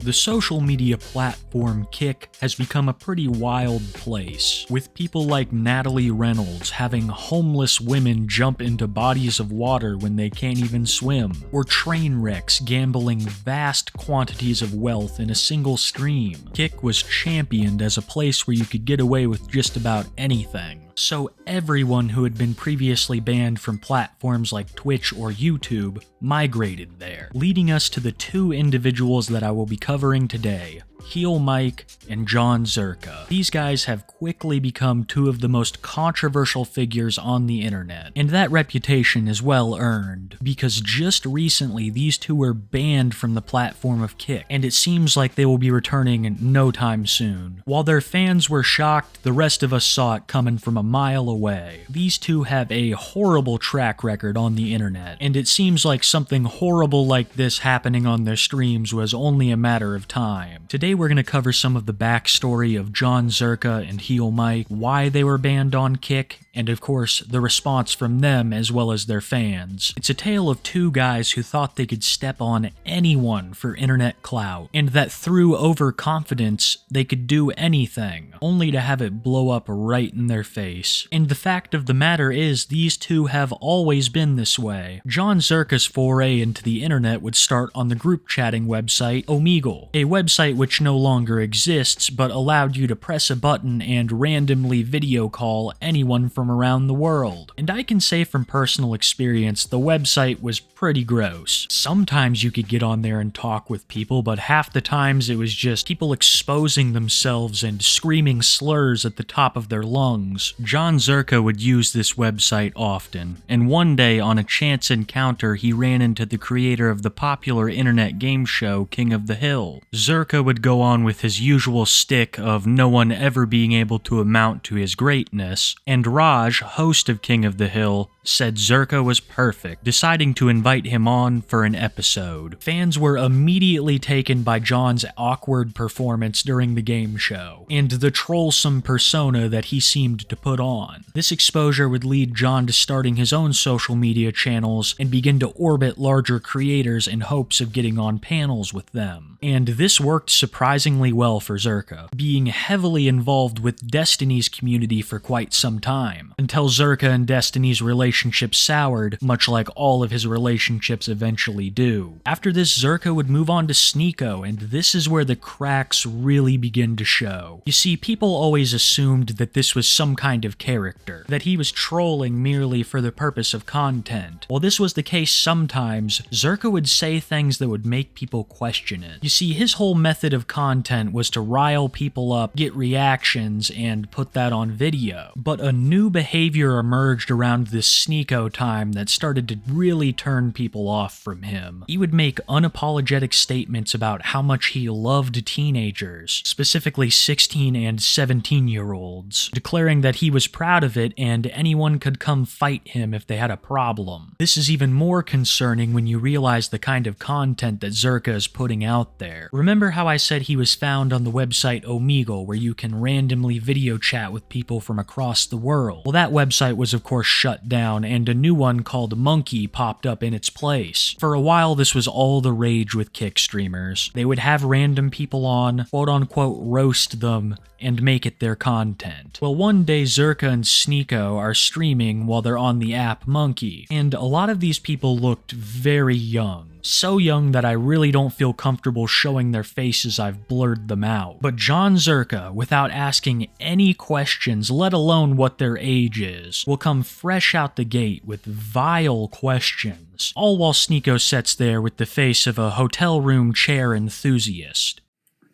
The social media platform Kick has become a pretty wild place, with people like Natalie Reynolds having homeless women jump into bodies of water when they can't even swim, or train wrecks gambling vast quantities of wealth in a single stream. Kick was championed as a place where you could get away with just about anything. So everyone who had been previously banned from platforms like Twitch or YouTube migrated there, leading us to the two individuals that I will be covering today, Heelmike and Jon Zherka. These guys have quickly become two of the most controversial figures on the internet, and that reputation is well earned, because just recently these two were banned from the platform of Kick, and it seems like they will be returning in no time soon. While their fans were shocked, the rest of us saw it coming from a mile away. These two have a horrible track record on the internet, and it seems like something horrible like this happening on their streams was only a matter of time. Today we're going to cover some of the backstory of Jon Zherka and Heelmike, why they were banned on Kick, and of course, the response from them as well as their fans. It's a tale of two guys who thought they could step on anyone for internet clout, and that through overconfidence, they could do anything, only to have it blow up right in their face. And the fact of the matter is, these two have always been this way. Jon Zherka's foray into the internet would start on the group chatting website Omegle, a website which no longer exists, but allowed you to press a button and randomly video call anyone from around the world. And I can say from personal experience, the website was pretty gross. Sometimes you could get on there and talk with people, but half the times it was just people exposing themselves and screaming slurs at the top of their lungs. Jon Zherka would use this website often, and one day on a chance encounter he ran into the creator of the popular internet game show King of the Hill. Zherka would go on with his usual stick of no one ever being able to amount to his greatness, and Raj, host of King of the Hill, said Zerka was perfect, deciding to invite him on for an episode. Fans were immediately taken by Jon's awkward performance during the game show, and the trollsome persona that he seemed to put on. This exposure would lead Jon to starting his own social media channels and begin to orbit larger creators in hopes of getting on panels with them. And this worked surprisingly well for Zerka, being heavily involved with Destiny's community for quite some time, until Zerka and Destiny's relationship soured, much like all of his relationships eventually do. After this, Zerka would move on to Sneeko, and this is where the cracks really begin to show. You see, people always assumed that this was some kind of character, that he was trolling merely for the purpose of content. While this was the case sometimes, Zerka would say things that would make people question it. You see, his whole method of content was to rile people up, get reactions, and put that on video. But a new behavior emerged around this Sneeko time that started to really turn people off from him. He would make unapologetic statements about how much he loved teenagers, specifically 16 and 17-year-olds, declaring that he was proud of it and anyone could come fight him if they had a problem. This is even more concerning when you realize the kind of content that Zerka is putting out there. Remember how I said he was found on the website Omegle, where you can randomly video chat with people from across the world? Well, that website was of course shut down, and a new one called Monkey popped up in its place. For a while, this was all the rage with Kick streamers. They would have random people on, quote-unquote roast them, and make it their content. Well, one day Zerka and Sneeko are streaming while they're on the app Monkey, and a lot of these people looked very young. So young that I really don't feel comfortable showing their faces, I've blurred them out. But Jon Zherka, without asking any questions, let alone what their age is, will come fresh out the gate with vile questions, all while Sneeko sits there with the face of a hotel room chair enthusiast.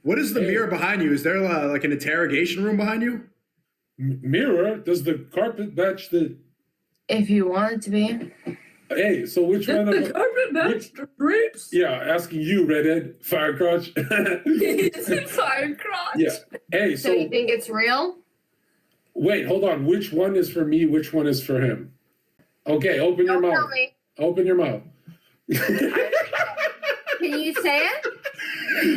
What is the mirror behind you? Is there like an interrogation room behind you? Mirror? Does the carpet match the... If you want it to be. Hey, so which one of the carpet match the drapes? Yeah, asking you, redhead, firecrotch. Is it firecrotch? Yeah. Hey, So you think it's real? Wait, hold on. Which one is for me? Which one is for him? Okay, open your Don't mouth. tell me. Open your mouth. Can you say it?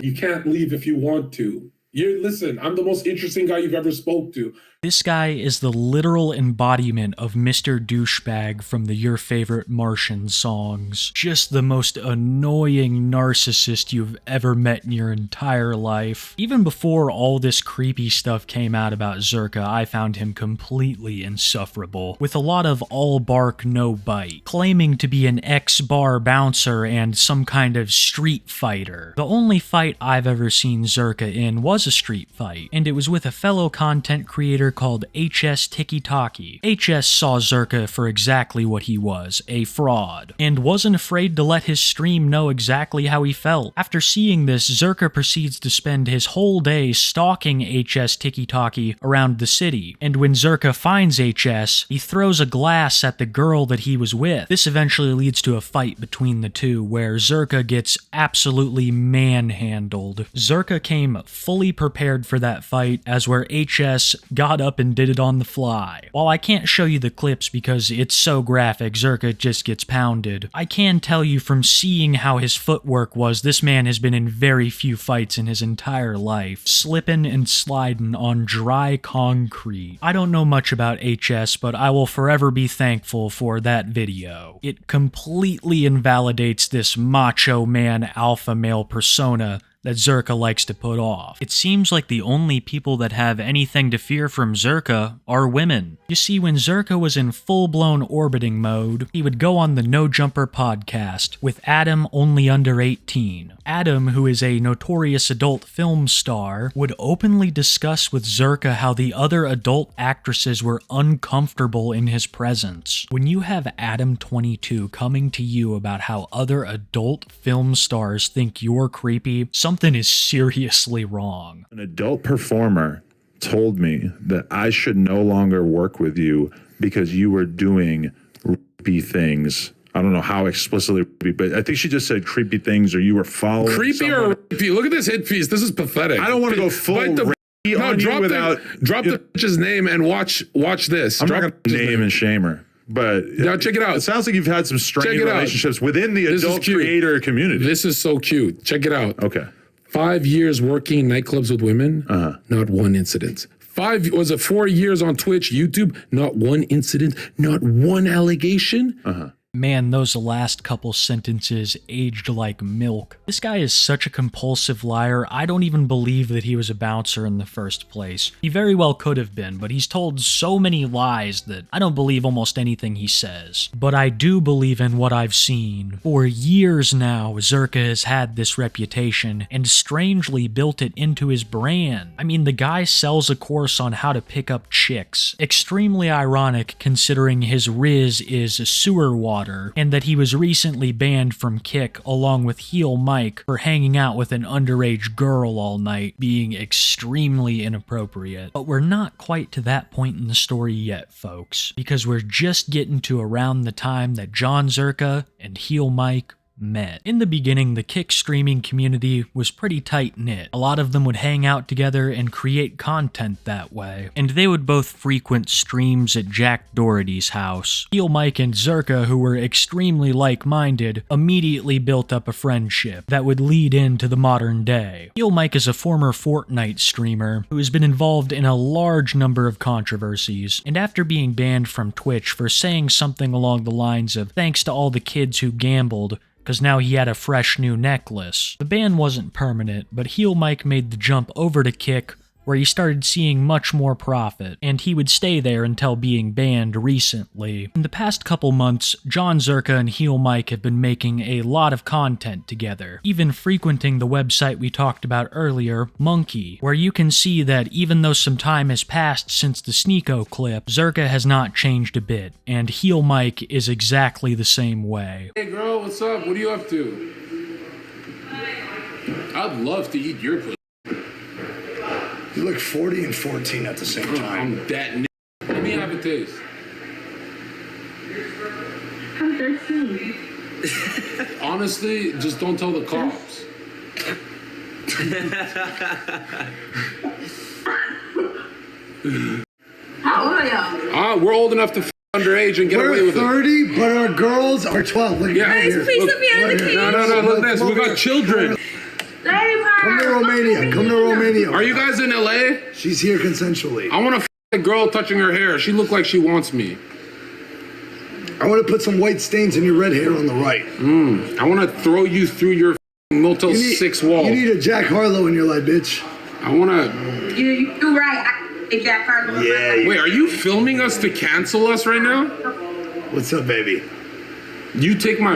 You can't leave if you want to. Listen, I'm the most interesting guy you've ever spoke to. This guy is the literal embodiment of Mr. Douchebag from the Your Favorite Martian songs. Just the most annoying narcissist you've ever met in your entire life. Even before all this creepy stuff came out about Zerka, I found him completely insufferable, with a lot of all bark no bite, claiming to be an ex-bar bouncer and some kind of street fighter. The only fight I've ever seen Zerka in was a street fight, and it was with a fellow content creator called HS Tiki-Taki. HS saw Zerka for exactly what he was, a fraud, and wasn't afraid to let his stream know exactly how he felt. After seeing this, Zerka proceeds to spend his whole day stalking HS Tiki-Taki around the city, and when Zerka finds HS, he throws a glass at the girl that he was with. This eventually leads to a fight between the two, where Zerka gets absolutely manhandled. Zerka came fully prepared for that fight, as where HS got up and did it on the fly. While I can't show you the clips because it's so graphic, Zerka just gets pounded, I can tell you from seeing how his footwork was, this man has been in very few fights in his entire life, slipping and sliding on dry concrete. I don't know much about HS, but I will forever be thankful for that video. It completely invalidates this macho man alpha male persona that Zerka likes to put off. It seems like the only people that have anything to fear from Zerka are women. You see, when Zerka was in full-blown orbiting mode, he would go on the No Jumper podcast with Adam, only under 18. Adam, who is a notorious adult film star, would openly discuss with Zerka how the other adult actresses were uncomfortable in his presence. When you have Adam 22 coming to you about how other adult film stars think you're creepy, something is seriously wrong. An adult performer told me that I should no longer work with you because you were doing creepy things. I don't know how explicitly, but I think she just said creepy things, or you were following Creepy someone. or rapey? Look at this hit piece. This is pathetic. I don't want to go full rapey on you without... Drop the bitch's name and watch this. I'm not going to name and shame her. But now check it out. It sounds like you've had some strained relationships within the adult creator community. This is so cute. Check it out. Okay. 5 years working in nightclubs with women, not one incident. 4 years on Twitch, YouTube, not one incident, not one allegation. Man, those last couple sentences aged like milk. This guy is such a compulsive liar, I don't even believe that he was a bouncer in the first place. He very well could have been, but he's told so many lies that I don't believe almost anything he says. But I do believe in what I've seen. For years now, Zerka has had this reputation, and strangely built it into his brand. I mean, the guy sells a course on how to pick up chicks. Extremely ironic considering his riz is sewer water, and that he was recently banned from Kick along with Heelmike for hanging out with an underage girl all night, being extremely inappropriate. But we're not quite to that point in the story yet, folks, because we're just getting to around the time that Jon Zherka and Heelmike met. In the beginning, the Kick streaming community was pretty tight-knit. A lot of them would hang out together and create content that way, and they would both frequent streams at Jack Doherty's house. Heelmike and Zerka, who were extremely like-minded, immediately built up a friendship that would lead into the modern day. Heelmike is a former Fortnite streamer who has been involved in a large number of controversies, and after being banned from Twitch for saying something along the lines of "thanks to all the kids who gambled," because now he had a fresh new necklace. The ban wasn't permanent, but Heelmike made the jump over to Kick, where he started seeing much more profit, and he would stay there until being banned recently. In the past couple months, Jon Zherka and Heelmike have been making a lot of content together, even frequenting the website we talked about earlier, Monkey, where you can see that even though some time has passed since the Sneeko clip, Zerka has not changed a bit, and Heelmike is exactly the same way. Hey girl, what's up? What are you up to? I'd love to eat your pussy. You look 40 and 14 at the same time. I'm that Let me have a taste. I'm 13. Honestly, just don't tell the cops. How old are y'all? We're old enough to underage and get away with it. We're 30, but our girls are 12. Look Yeah. at Please let me out of the cage. No, look at this. We got children. Come to Romania. Come to Romania. any of them. Are you guys in LA? She's here consensually. I want to a girl touching her hair. She looked like she wants me. I want to put some white stains in your red hair on the right. I want to throw you through your Motel 6 wall. You need a Jack Harlow in your life, bitch. I want to... You're right. I think Jack Harlow. Yeah. Wait, are you filming us to cancel us right now? What's up, baby? You take my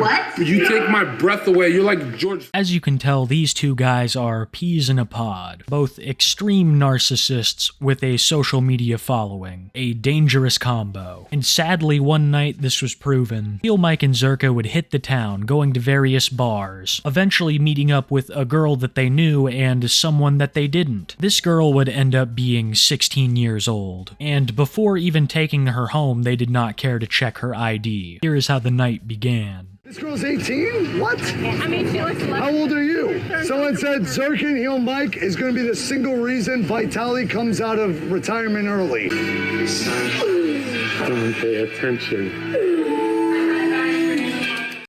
breath away. You're like George. As you can tell, these two guys are peas in a pod, both extreme narcissists with a social media following, a dangerous combo. And sadly, one night this was proven. Heelmike and Zerka would hit the town, going to various bars, eventually meeting up with a girl that they knew and someone that they didn't. This girl would end up being 16 years old, and before even taking her home, they did not care to check her ID. Here is how the night began. This girl's 18? What? I mean, she looks How old are you? Someone said Zerka and Heelmike is going to be the single reason Vitaly comes out of retirement early. Don't pay attention.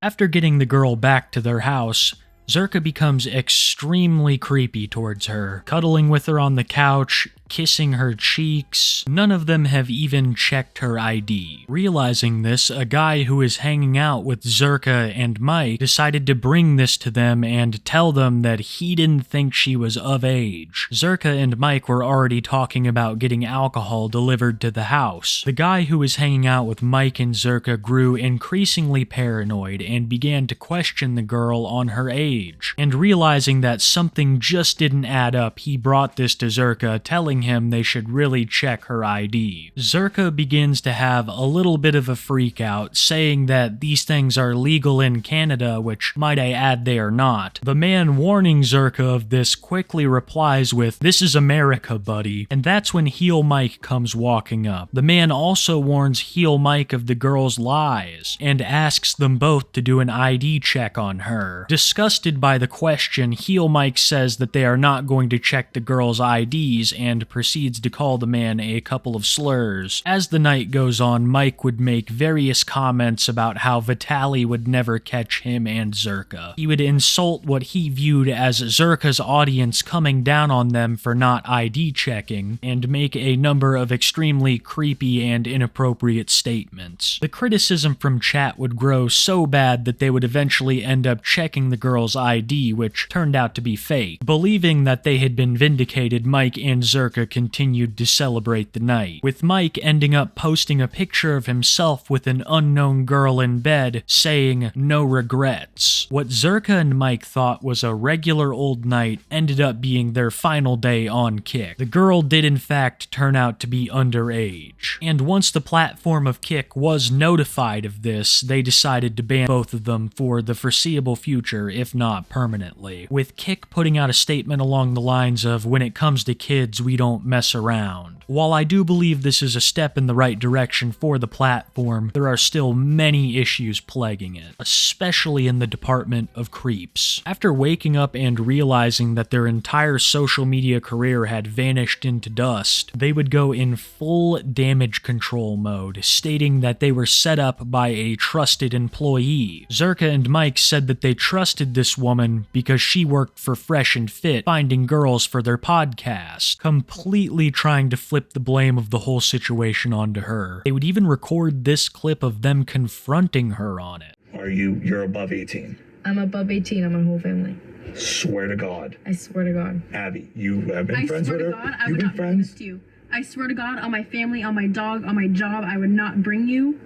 After getting the girl back to their house, Zerka becomes extremely creepy towards her, cuddling with her on the couch, kissing her cheeks. None of them have even checked her ID. Realizing this, a guy who is hanging out with Zerka and Mike decided to bring this to them and tell them that he didn't think she was of age. Zerka and Mike were already talking about getting alcohol delivered to the house. The guy who was hanging out with Mike and Zerka grew increasingly paranoid and began to question the girl on her age. And realizing that something just didn't add up, he brought this to Zerka, telling him they should really check her ID. Zerka begins to have a little bit of a freak out, saying that these things are legal in Canada, which might I add they are not. The man warning Zerka of this quickly replies with, "This is America, buddy," and that's when Heelmike comes walking up. The man also warns Heelmike of the girl's lies, and asks them both to do an ID check on her. Disgusted by the question, Heelmike says that they are not going to check the girl's IDs and proceeds to call the man a couple of slurs. As the night goes on, Mike would make various comments about how Vitaly would never catch him and Zerka. He would insult what he viewed as Zerka's audience coming down on them for not ID checking, and make a number of extremely creepy and inappropriate statements. The criticism from chat would grow so bad that they would eventually end up checking the girl's ID, which turned out to be fake. Believing that they had been vindicated, Mike and Zerka continued to celebrate the night, with Mike ending up posting a picture of himself with an unknown girl in bed, saying, "No regrets." What Zerka and Mike thought was a regular old night ended up being their final day on Kick. The girl did in fact turn out to be underage, and once the platform of Kick was notified of this, they decided to ban both of them for the foreseeable future, if not permanently, with Kick putting out a statement along the lines of, "When it comes to kids, we don't mess around." While I do believe this is a step in the right direction for the platform, there are still many issues plaguing it, especially in the department of creeps. After waking up and realizing that their entire social media career had vanished into dust, they would go in full damage control mode, stating that they were set up by a trusted employee. Zerka and Mike said that they trusted this woman because she worked for Fresh and Fit, finding girls for their podcast, completely trying to flip the blame of the whole situation onto her. They would even record this clip of them confronting her on it. You're above 18? I'm above 18 on my whole family. Swear to God. I swear to God. Abby, you have been friends with her? I swear to God, I You've would been not bring friends? this to you. I swear to God, on my family, on my dog, on my job, I would not bring you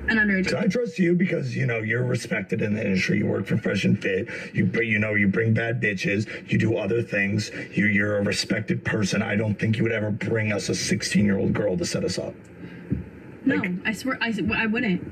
an underage. So I trust you because, you're respected in the industry. You work for Fresh and Fit. You bring bad bitches. You do other things. You're a respected person. I don't think you would ever bring us a 16-year-old girl to set us up. No, I swear, I wouldn't.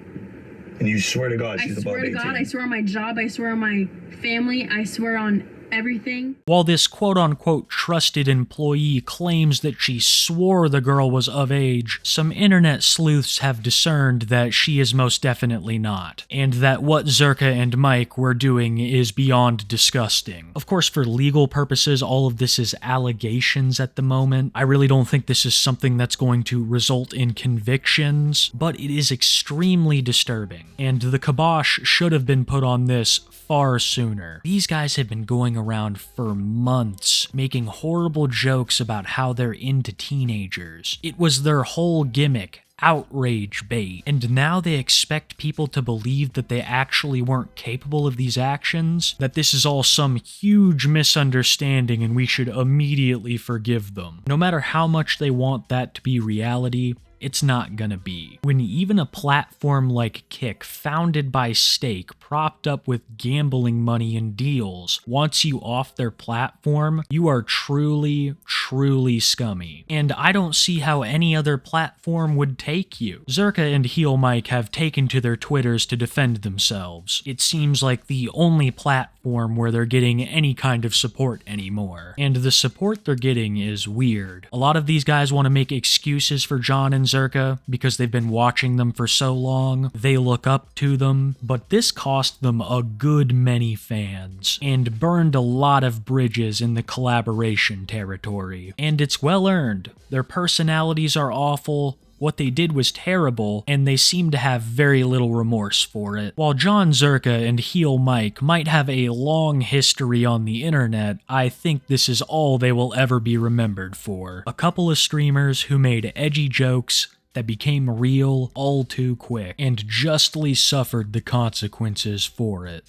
And you swear to God I she's above 18. swear to God, I swear on my job, I swear on my family, I swear on everything. While this quote-unquote trusted employee claims that she swore the girl was of age, some internet sleuths have discerned that she is most definitely not, and that what Zerka and Mike were doing is beyond disgusting. Of course, for legal purposes, all of this is allegations at the moment. I really don't think this is something that's going to result in convictions, but it is extremely disturbing, and the kibosh should have been put on this far sooner. These guys have been going around for months, making horrible jokes about how they're into teenagers. It was their whole gimmick. Outrage bait, and now they expect people to believe that they actually weren't capable of these actions, that this is all some huge misunderstanding and we should immediately forgive them. No matter how much they want that to be reality, it's not gonna be. When even a platform like Kick, founded by stake, propped up with gambling money and deals, wants you off their platform, you are truly, truly scummy. And I don't see how any other platform would take you. Zerka and Heelmike have taken to their Twitters to defend themselves. It seems like the only platform where they're getting any kind of support anymore. And the support they're getting is weird. A lot of these guys want to make excuses for Jon and Zerka because they've been watching them for so long. They look up to them, but this cost them a good many fans and burned a lot of bridges in the collaboration territory. And it's well earned. Their personalities are awful. What they did was terrible, and they seem to have very little remorse for it. While Jon Zherka and Heelmike might have a long history on the internet, I think this is all they will ever be remembered for. A couple of streamers who made edgy jokes that became real all too quick, and justly suffered the consequences for it.